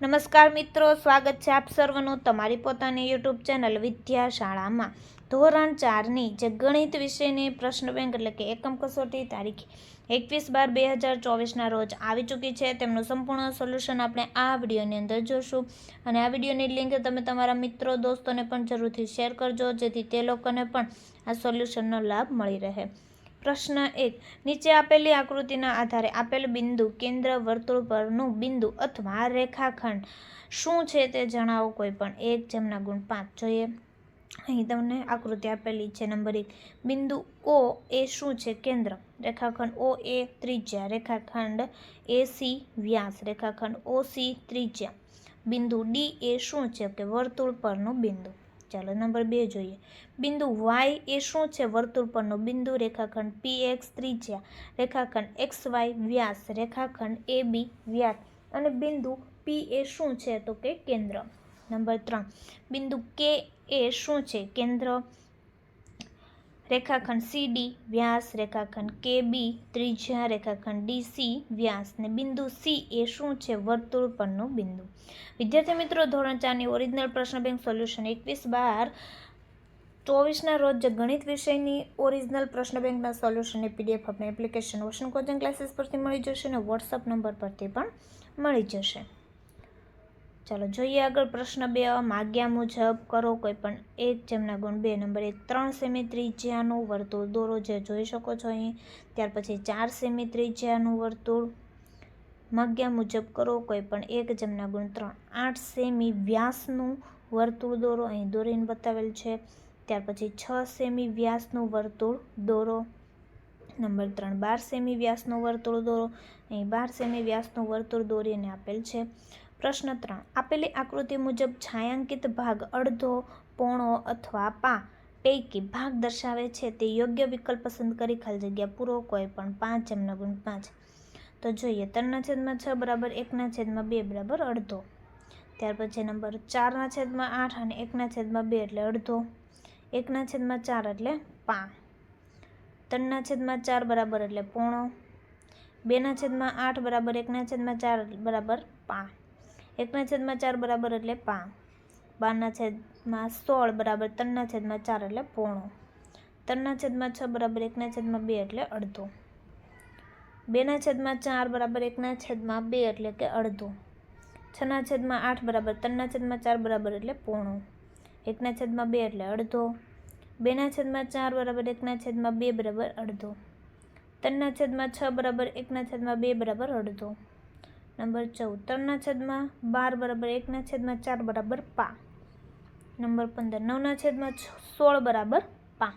નમસ્કાર મિત્રો, સ્વાગત છે આપ સર્વનું તમારી પોતાની યુટ્યુબ ચેનલ વિદ્યાશાળામાં. ધોરણ 4ની જે ગણિત વિષયની પ્રશ્ન બેંક એટલે કે એકમ કસોટી તારીખ 21/12/2024ના રોજ આવી ચૂકી છે. તેમનું સંપૂર્ણ સોલ્યુશન આપણે આ વિડીયોની અંદર જોશું અને આ વિડીયોની લિંક તમે તમારા મિત્રો દોસ્તોને પણ જરૂરથી શેર કરજો, જેથી તે લોકોને પણ આ સોલ્યુશનનો લાભ મળી રહે. પ્રશ્ન 1. નીચે આપેલી આકૃતિના આધારે આપેલ બિંદુ કેન્દ્ર વર્તુળ પરનું બિંદુ અથવા રેખાખંડ શું છે તે જણાવો. કોઈ પણ 1/5 જોઈએ. અહીં તમને આકૃતિ આપેલી છે. નંબર 1. બિંદુ O એ શું છે? કેન્દ્ર. રેખાખંડ OA ત્રિજ્યા. રેખાખંડ AC વ્યાસ. રેખાખંડ OC ત્રિજ્યા. બિંદુ D એ શું છે? કે વર્તુળ પરનું બિંદુ. ચાલો નંબર 2 જોઈએ. બિંદુ Y એ શું છે? વર્તુળ પરનું બિંદુ. રેખાખંડ PX ત્રિજ્યા. રેખાખંડ XY વ્યાસ. રેખાખંડ AB વ્યાસ. અને બિંદુ P એ શું છે? તો કે કેન્દ્ર. નંબર 3. બિંદુ K એ શું છે? કેન્દ્ર. રેખાખંડ CD વ્યાસ. રેખાખંડ KB ત્રિજ્યા. રેખાખંડ DC વ્યાસ. ને બિંદુ C એ શું છે? વર્તુળ પરનું બિંદુ. વિદ્યાર્થી મિત્રો, ધોરણ 4ની ઓરિજિનલ પ્રશ્ન બેંક સોલ્યુશન 21/12/24ના રોજ જે ગણિત વિષયની ઓરિજિનલ પ્રશ્ન બેંકના સોલ્યુશનની PDF આપણે એપ્લિકેશન ઓશન કોચિંગ ક્લાસીસ પરથી મળી જશે અને વોટ્સઅપ નંબર પરથી પણ મળી જશે. ચાલો જોઈએ આગળ. પ્રશ્ન 2. માગ્યા મુજબ કરો. કોઈ પણ 1/2. નંબર 1. 3 સેમી ત્રિજ્યાનું વર્તુળ દોરો, જે જોઈ શકો છો અહીં. ત્યાર પછી 4 સેમી ત્રિજ્યાનું વર્તુળ માગ્યા મુજબ કરો. કોઈ પણ 1/3. 8 સેમી વ્યાસનું વર્તુળ દોરો, અહીં દોરીને બતાવેલ છે. ત્યાર પછી 6 સેમી વ્યાસનું વર્તુળ દોરો. નંબર 3. 12 સેમી વ્યાસનું વર્તુળ દોરો, અહીં 12 સેમી વ્યાસનું વર્તુળ દોરીને આપેલ છે. પ્રશ્ન 3. આપેલી આકૃતિ મુજબ છાयांકિત ભાગ અડધો, પોણો અથવા પા પૈકી ભાગ દર્શાવે છે તે યોગ્ય વિકલ્પ પસંદ કરી ખાલી જગ્યા પૂરો. કોઈ પણ 5/5. તો જોઈએ. 3/6 બરાબર 1/2 બરાબર અડધો. ત્યાર પછી નંબર 4/8 અને 1/2 એટલે અડધો. 1/4 એટલે પા. 3/4 બરાબર એટલે પોણો. 2/8 બરાબર 1/4 બરાબર પા. 1/4 બરાબર એટલે પા. 12/16 બરાબર 3/4 એટલે પોણો. 3/6 બરાબર 1/2 એટલે અડધો. 2/4 બરાબર 1/2 એટલે કે અડધો. 6/8 બરાબર 3/4 બરાબર એટલે પોણો. 1/2 એટલે અડધો. 2/4 બરાબર 1/2 બરાબર અડધો. 3/6 બરાબર 1/2 બરાબર અડધો. નંબર 14. 3/12 બરાબર 1/4 બરાબર પા. નંબર 15. 9/16 બરાબર પા.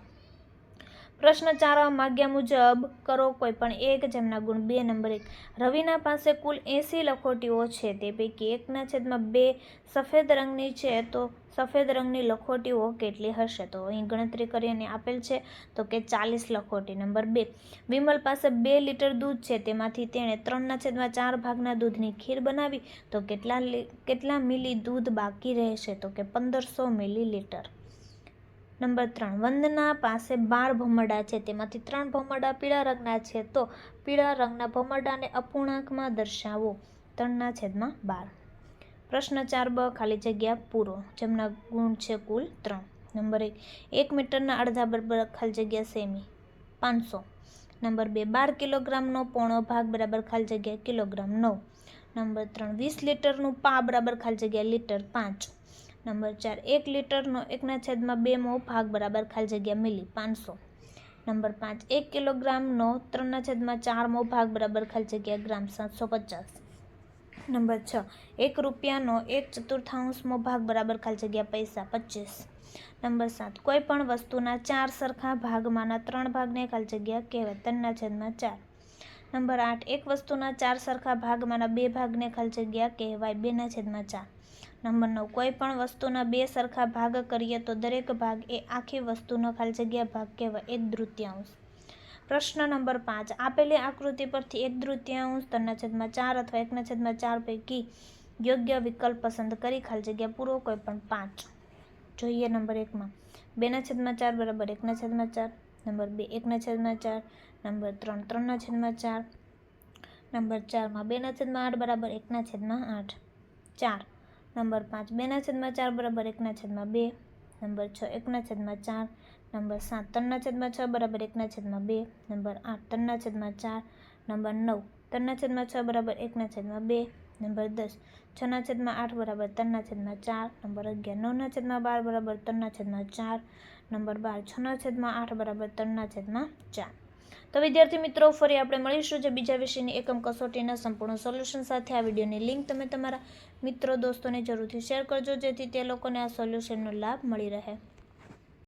પ્રશ્ન 4. માગ્યા મુજબ કરો. કોઈ પણ 1/2. નંબર 1. રવિના પાસે કુલ 80 લખોટીઓ છે. તે પૈકી 1/2 સફેદ રંગની છે, તો સફેદ રંગની લખોટીઓ કેટલી હશે? તો અહીં ગણતરી કરીને આપેલ છે તો કે 40 લખોટી. નંબર 2. વિમલ પાસે 2 લીટર દૂધ છે. તેમાંથી તેણે 3/4 ભાગના દૂધની ખીર બનાવી, તો કેટલા મિલી દૂધ બાકી રહેશે? તો કે 1500 મિલીલીટર. નંબર 3. વંદના પાસે 12 ભમરડા છે. તેમાંથી 3 ભમરડા પીળા રંગના છે, તો પીળા રંગના ભમરડાને અપૂર્ણાંકમાં દર્શાવો. 3/12. પ્રશ્ન 4b ખાલી જગ્યા પૂરો, જેમના ગુણ છે કુલ 3. નંબર 1. 1 મીટરના અડધા બરાબર ખાલી જગ્યા સેમી 500. નંબર 2. 12 કિલોગ્રામનો પોણો ભાગ બરાબર ખાલી જગ્યા કિલોગ્રામ 9. નંબર 3. 20 લીટરનું પા બરાબર ખાલી જગ્યા લીટર 5. નંબર 4. 1 લીટરનો 1/2 ભાગ બરાબર ખાલી જગ્યા મિલી 500. નંબર 5. 1 કિલોગ્રામનો 3/4 ભાગ બરાબર ખાલી જગ્યા ગ્રામ 750. નંબર 6. 1 રૂપિયાનો 1/4 ભાગ બરાબર ખાલી જગ્યા પૈસા 25. નંબર 7. કોઈ પણ વસ્તુના 4 સરખા ભાગમાંના 3 ભાગને ખાલી જગ્યા કહેવાય 3/4. નંબર 8. એક વસ્તુના 4 સરખા ભાગમાંના 2 ભાગને ખાલી જગ્યા કહેવાય 2/4. નંબર 9. કોઈ પણ વસ્તુના 2 સરખા ભાગ કરીએ તો દરેક ભાગ એ આખી વસ્તુનો ખાલી જગ્યા ભાગ કહેવાય 1/3. પ્રશ્ન નંબર 5. આપેલી આકૃતિ પરથી 1/3, 3/4 અથવા 1/4 પૈકી યોગ્ય વિકલ્પ પસંદ કરી ખાલી જગ્યા પૂરો. કોઈ પણ 5. જોઈએ નંબર 1માં 2/4 બરાબર 1/4. નંબર 2. 1/4. નંબર 3. 3/4. નંબર 4માં 2/8 બરાબર 1/8. 4. નંબર 5 2/4 બરાબર 1/2. નંબર 6 1/4. નંબર 7 3/6 બરાબર 1/2. નંબર 8 3/4. નંબર 9 3/6 બરાબર 1/2. નંબર 10 6/8 બરાબર 3/4. નંબર 11 9/12 બરાબર 3/4. નંબર 12 6/8 બરાબર 3/4. તો વિદ્યાર્થી મિત્રો, ફરી આપણે મળીશું જે બીજા વિષયની એકમ કસોટીના સંપૂર્ણ સોલ્યુશન સાથે. આ વિડીયોની લિંક તમે તમારા મિત્રો દોસ્તોને જરૂરથી શેર કરજો, જેથી તે લોકોને આ સોલ્યુશનનો લાભ મળી રહે.